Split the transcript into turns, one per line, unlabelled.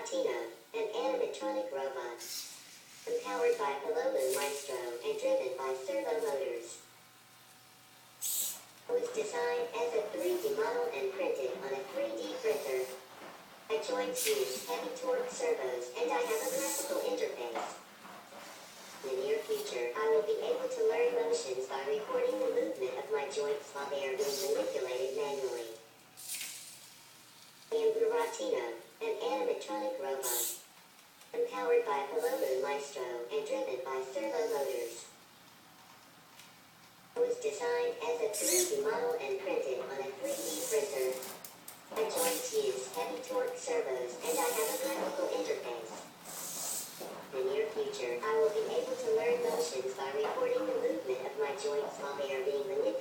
Buratino, an animatronic robot. Empowered by Palolu Maestro and driven by servo motors. Was designed as a 3D model and printed on a 3D printer. My joints use heavy torque servos and I have a graphical interface. In the near future, I will be able to learn motions by recording the movement of my joints while they are being manipulated manually. I am Buratino, an animatronic robot. Empowered by Palolu Maestro and driven by servo motors. Was designed as a 3D model and printed on a 3D printer. My joints use heavy torque servos and I have a graphical interface. In the near future, I will be able to learn motions by recording the movement of my joints while they are being manipulated.